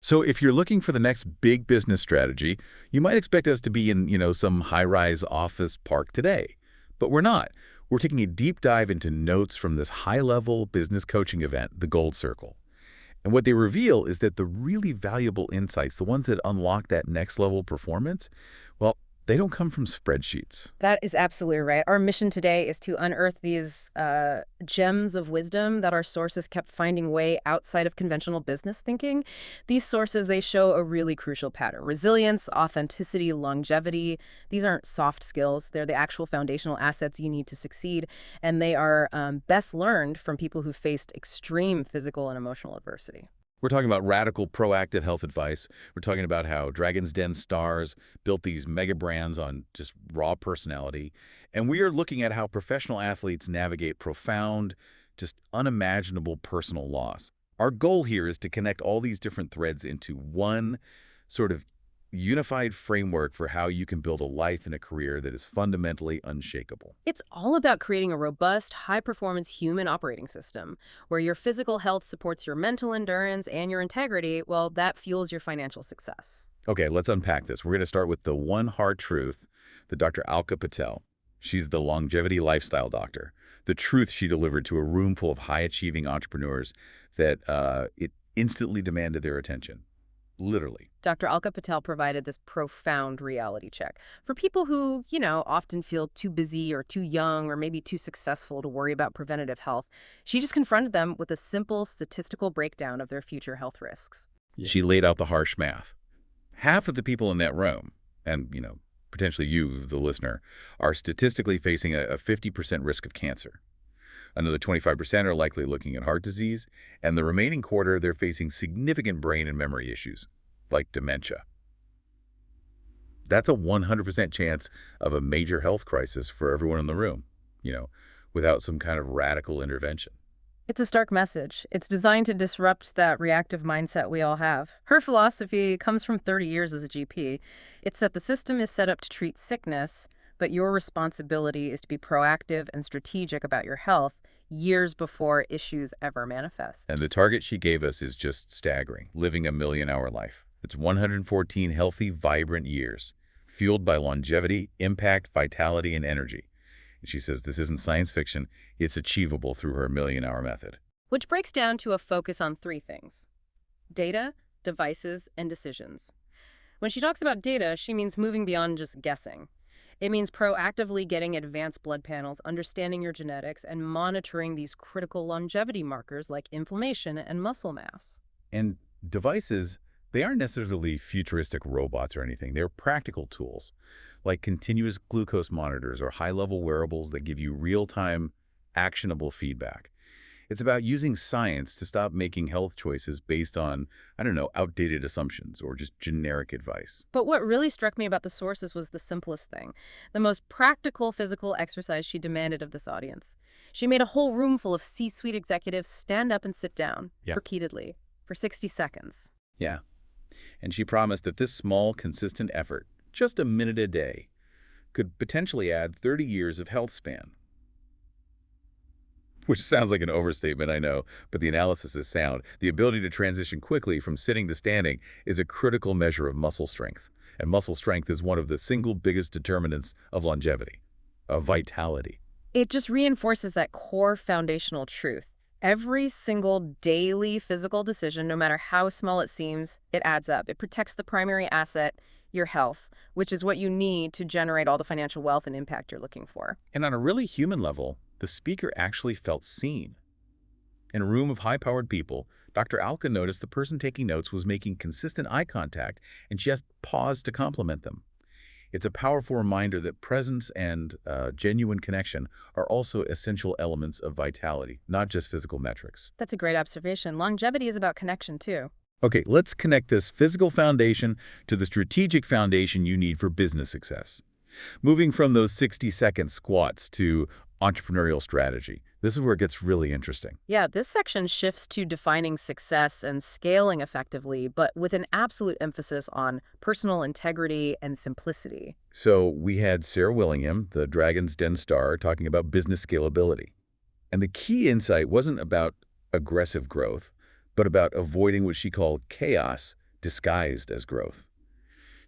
So if you're looking for the next big business strategy, you might expect us to be in, some high-rise office park today. But we're not. We're taking a deep dive into notes from this high-level business coaching event, the Gold Circle. And what they reveal is that the really valuable insights, the ones that unlock that next level performance, well, they don't come from spreadsheets. That is absolutely right. Our mission today is to unearth these gems of wisdom that our sources kept finding way outside of conventional business thinking. These sources, they show a really crucial pattern. Resilience, authenticity, longevity. These aren't soft skills. They're the actual foundational assets you need to succeed. And they are best learned from people who faced extreme physical and emotional adversity. We're talking about radical, proactive health advice. We're talking about how Dragon's Den stars built these mega brands on just raw personality. And we are looking at how professional athletes navigate profound, just unimaginable personal loss. Our goal here is to connect all these different threads into one sort of unified framework for how you can build a life and a career that is fundamentally unshakable. It's all about creating a robust, high-performance human operating system where your physical health supports your mental endurance and your integrity. Well, that fuels your financial success. Okay, let's unpack this. We're going to start with the one hard truth that Dr. Alka Patel, she's the longevity lifestyle doctor, the truth she delivered to a room full of high-achieving entrepreneurs that it instantly demanded their attention. Literally. Dr. Alka Patel provided this profound reality check. For people who, often feel too busy or too young or maybe too successful to worry about preventative health, she just confronted them with a simple statistical breakdown of their future health risks. She laid out the harsh math. Half of the people in that room, and, potentially you, the listener, are statistically facing a 50% risk of cancer. Another 25% are likely looking at heart disease, and the remaining quarter, they're facing significant brain and memory issues, like dementia. That's a 100% chance of a major health crisis for everyone in the room, without some kind of radical intervention. It's a stark message. It's designed to disrupt that reactive mindset we all have. Her philosophy comes from 30 years as a GP. It's that the system is set up to treat sickness, but your responsibility is to be proactive and strategic about your health years before issues ever manifest. And the target she gave us is just staggering, living a million-hour life. It's 114 healthy, vibrant years, fueled by longevity, impact, vitality, and energy. And she says this isn't science fiction, it's achievable through her million-hour method. Which breaks down to a focus on three things: data, devices, and decisions. When she talks about data, she means moving beyond just guessing. It means proactively getting advanced blood panels, understanding your genetics, and monitoring these critical longevity markers like inflammation and muscle mass. And devices, they aren't necessarily futuristic robots or anything. They're practical tools, like continuous glucose monitors or high-level wearables that give you real-time, actionable feedback. It's about using science to stop making health choices based on, outdated assumptions or just generic advice. But what really struck me about the sources was the simplest thing, the most practical physical exercise she demanded of this audience. She made a whole room full of C-suite executives stand up and sit down, repeatedly, for 60 seconds. Yeah. And she promised that this small, consistent effort, just a minute a day, could potentially add 30 years of health span. Which sounds like an overstatement, I know, but the analysis is sound. The ability to transition quickly from sitting to standing is a critical measure of muscle strength. And muscle strength is one of the single biggest determinants of longevity, of vitality. It just reinforces that core foundational truth. Every single daily physical decision, no matter how small it seems, it adds up. It protects the primary asset, your health, which is what you need to generate all the financial wealth and impact you're looking for. And on a really human level, the speaker actually felt seen. In a room of high-powered people, Dr. Alka noticed the person taking notes was making consistent eye contact and just paused to compliment them. It's a powerful reminder that presence and genuine connection are also essential elements of vitality, not just physical metrics. That's a great observation. Longevity is about connection, too. Okay, let's connect this physical foundation to the strategic foundation you need for business success. Moving from those 60-second squats to entrepreneurial strategy. This is where it gets really interesting. Yeah, this section shifts to defining success and scaling effectively, but with an absolute emphasis on personal integrity and simplicity. So we had Sarah Willingham, the Dragon's Den star, talking about business scalability. And the key insight wasn't about aggressive growth, but about avoiding what she called chaos disguised as growth.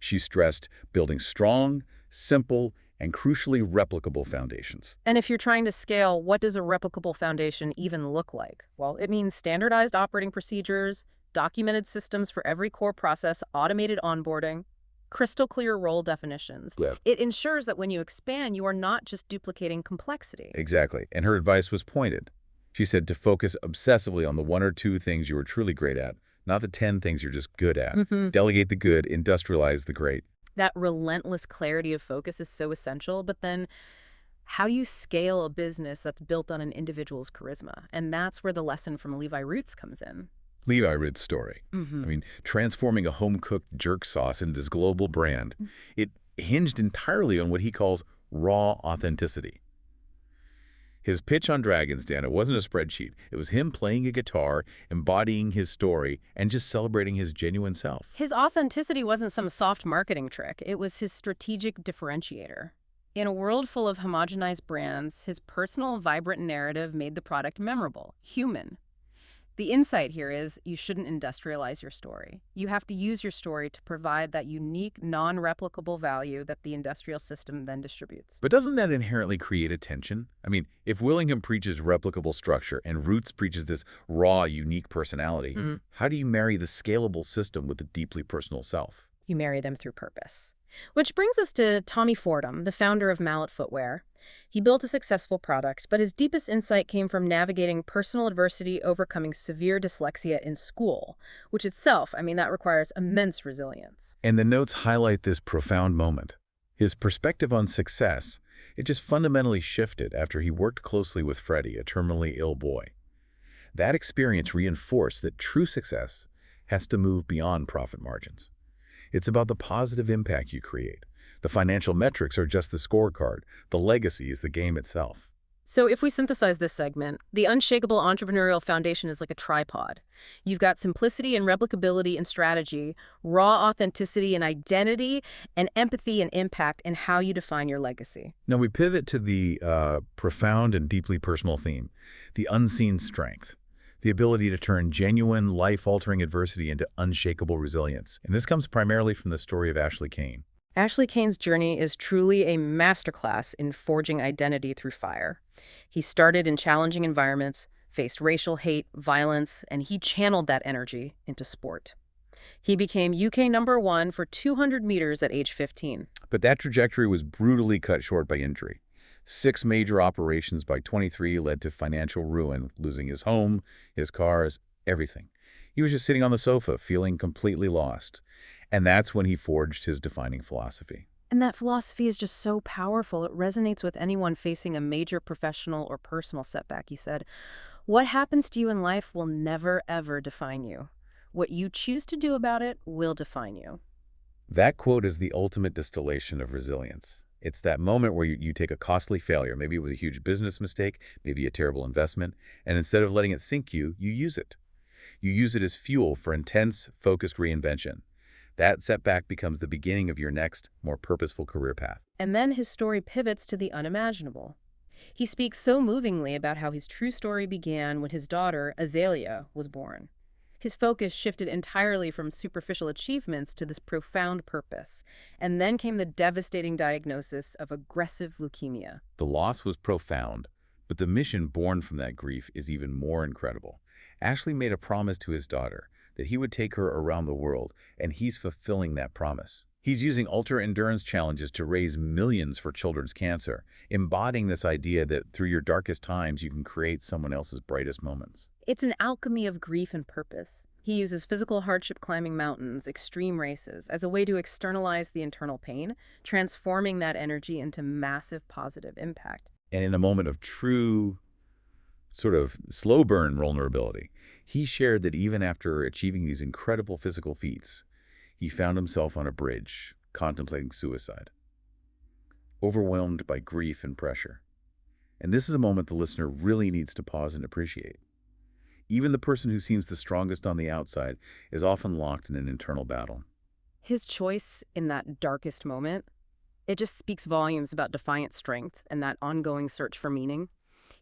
She stressed building strong, simple, and crucially replicable foundations. And if you're trying to scale, what does a replicable foundation even look like? Well, it means standardized operating procedures, documented systems for every core process, automated onboarding, crystal clear role definitions. Yeah. It ensures that when you expand, you are not just duplicating complexity. Exactly. And her advice was pointed. She said to focus obsessively on the 1 or 2 things you are truly great at, not the 10 things you're just good at. Delegate the good, industrialize the great. That relentless clarity of focus is so essential, but then how do you scale a business that's built on an individual's charisma? And that's where the lesson from Levi Roots comes in. Levi Roots' story. I mean, transforming a home-cooked jerk sauce into this global brand, it hinged entirely on what he calls raw authenticity. His pitch on Dragon's Den, it wasn't a spreadsheet. It was him playing a guitar, embodying his story, and just celebrating his genuine self. His authenticity wasn't some soft marketing trick. It was his strategic differentiator. In a world full of homogenized brands, his personal, vibrant narrative made the product memorable, human. The insight here is you shouldn't industrialize your story. You have to use your story to provide that unique, non-replicable value that the industrial system then distributes. But doesn't that inherently create a tension? I mean, if Willingham preaches replicable structure and Roots preaches this raw, unique personality, how do you marry the scalable system with the deeply personal self? You marry them through purpose. Which brings us to Tommy Fordham, the founder of Mallet Footwear. He built a successful product, but his deepest insight came from navigating personal adversity, overcoming severe dyslexia in school, which itself, that requires immense resilience. And the notes highlight this profound moment. His perspective on success, it just fundamentally shifted after he worked closely with Freddie, a terminally ill boy. That experience reinforced that true success has to move beyond profit margins. It's about the positive impact you create. The financial metrics are just the scorecard. The legacy is the game itself. So if we synthesize this segment, the unshakable entrepreneurial foundation is like a tripod. You've got simplicity and replicability and strategy, raw authenticity and identity, and empathy and impact in how you define your legacy. Now we pivot to the profound and deeply personal theme, the unseen strength. The ability to turn genuine, life-altering adversity into unshakable resilience. And this comes primarily from the story of Ashlie Cain. Ashlie Cain's journey is truly a masterclass in forging identity through fire. He started in challenging environments, faced racial hate, violence, and he channeled that energy into sport. He became UK #1 for 200 meters at age 15. But that trajectory was brutally cut short by injury. 6 major operations by 23 led to financial ruin, losing his home, his cars, everything. He was just sitting on the sofa, feeling completely lost. And that's when he forged his defining philosophy. And that philosophy is just so powerful. It resonates with anyone facing a major professional or personal setback. He said, "What happens to you in life will never, ever define you. What you choose to do about it will define you." That quote is the ultimate distillation of resilience. It's that moment where you take a costly failure, maybe it was a huge business mistake, maybe a terrible investment, and instead of letting it sink you, you use it. You use it as fuel for intense, focused reinvention. That setback becomes the beginning of your next, more purposeful career path. And then his story pivots to the unimaginable. He speaks so movingly about how his true story began when his daughter, Azalea, was born. His focus shifted entirely from superficial achievements to this profound purpose. And then came the devastating diagnosis of aggressive leukemia. The loss was profound, but the mission born from that grief is even more incredible. Ashlie made a promise to his daughter that he would take her around the world, and he's fulfilling that promise. He's using ultra-endurance challenges to raise millions for children's cancer, embodying this idea that through your darkest times, you can create someone else's brightest moments. It's an alchemy of grief and purpose. He uses physical hardship climbing mountains, extreme races, as a way to externalize the internal pain, transforming that energy into massive positive impact. And in a moment of true, sort of slow burn vulnerability, he shared that even after achieving these incredible physical feats, he found himself on a bridge, contemplating suicide, overwhelmed by grief and pressure. And this is a moment the listener really needs to pause and appreciate. Even the person who seems the strongest on the outside is often locked in an internal battle. His choice in that darkest moment, it just speaks volumes about defiant strength and that ongoing search for meaning.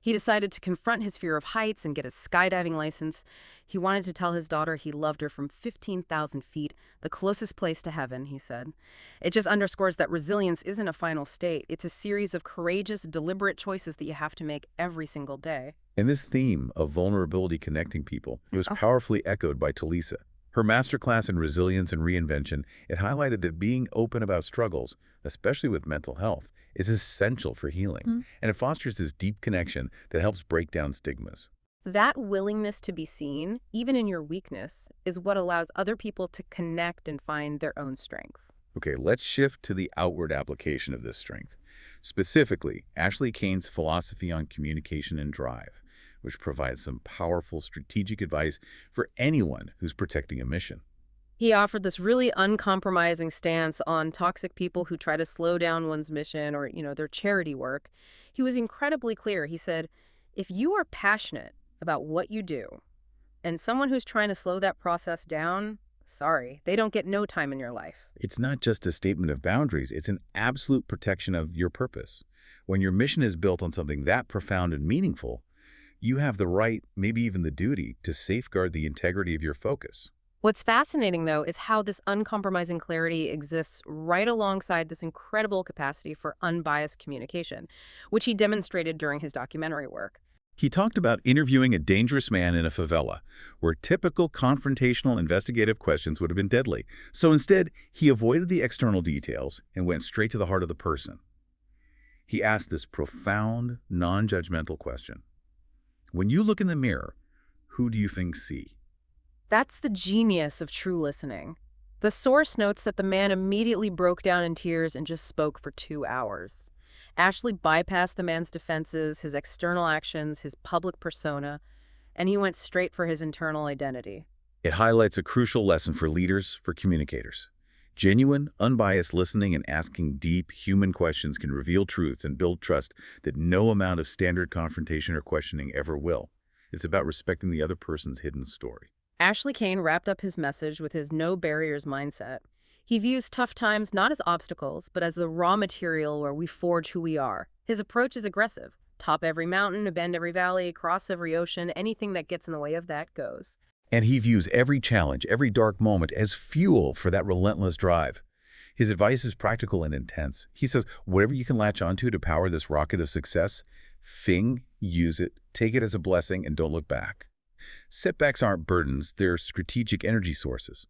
He decided to confront his fear of heights and get his skydiving license. He wanted to tell his daughter he loved her from 15,000 feet, the closest place to heaven, he said. It just underscores that resilience isn't a final state. It's a series of courageous, deliberate choices that you have to make every single day. And this theme of vulnerability connecting people, it was powerfully echoed by Tulisa. Her masterclass in resilience and reinvention, it highlighted that being open about struggles, especially with mental health, is essential for healing. And it fosters this deep connection that helps break down stigmas. That willingness to be seen, even in your weakness, is what allows other people to connect and find their own strength. Okay, let's shift to the outward application of this strength. Specifically, Ashlie Cain's philosophy on communication and drive, which provides some powerful strategic advice for anyone who's protecting a mission. He offered this really uncompromising stance on toxic people who try to slow down one's mission or, their charity work. He was incredibly clear. He said, if you are passionate about what you do and someone who's trying to slow that process down, sorry, they don't get no time in your life. It's not just a statement of boundaries, it's an absolute protection of your purpose. When your mission is built on something that profound and meaningful, you have the right, maybe even the duty, to safeguard the integrity of your focus. What's fascinating, though, is how this uncompromising clarity exists right alongside this incredible capacity for unbiased communication, which he demonstrated during his documentary work. He talked about interviewing a dangerous man in a favela, where typical confrontational investigative questions would have been deadly. So instead, he avoided the external details and went straight to the heart of the person. He asked this profound, non-judgmental question. When you look in the mirror, who do you think see? That's the genius of true listening. The source notes that the man immediately broke down in tears and just spoke for 2 hours. Ashlie bypassed the man's defenses, his external actions, his public persona, and he went straight for his internal identity. It highlights a crucial lesson for leaders, for communicators. Genuine, unbiased listening and asking deep, human questions can reveal truths and build trust that no amount of standard confrontation or questioning ever will. It's about respecting the other person's hidden story. Ashlie Cain wrapped up his message with his no barriers mindset. He views tough times not as obstacles, but as the raw material where we forge who we are. His approach is aggressive. Top every mountain, bend every valley, cross every ocean, anything that gets in the way of that goes. And he views every challenge, every dark moment as fuel for that relentless drive. His advice is practical and intense. He says, whatever you can latch onto to power this rocket of success, use it, take it as a blessing, and don't look back. Setbacks aren't burdens, they're strategic energy sources.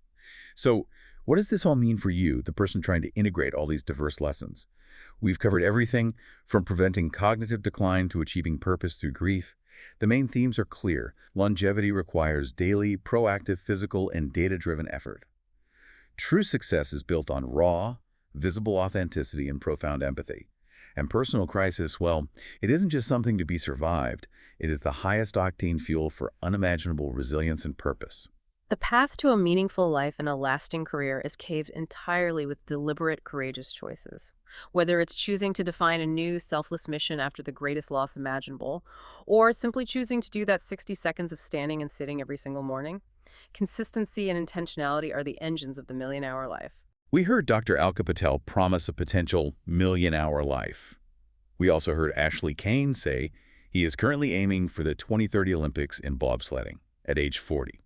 So, what does this all mean for you, the person trying to integrate all these diverse lessons? We've covered everything from preventing cognitive decline to achieving purpose through grief. The main themes are clear. Longevity requires daily, proactive, physical, and data-driven effort. True success is built on raw, visible authenticity and profound empathy. And personal crisis, well, it isn't just something to be survived. It is the highest octane fuel for unimaginable resilience and purpose. The path to a meaningful life and a lasting career is paved entirely with deliberate, courageous choices. Whether it's choosing to define a new, selfless mission after the greatest loss imaginable, or simply choosing to do that 60 seconds of standing and sitting every single morning, consistency and intentionality are the engines of the million-hour life. We heard Dr. Alka Patel promise a potential million-hour life. We also heard Ashlie Cain say he is currently aiming for the 2030 Olympics in bobsledding at age 40.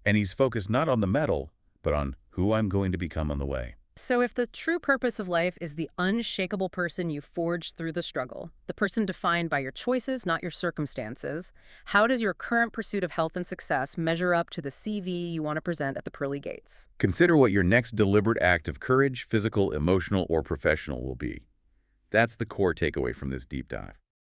And he's focused not on the medal, but on who I'm going to become on the way. So if the true purpose of life is the unshakable person you forged through the struggle, the person defined by your choices, not your circumstances, how does your current pursuit of health and success measure up to the CV you want to present at the pearly gates? Consider what your next deliberate act of courage, physical, emotional, or professional will be. That's the core takeaway from this deep dive.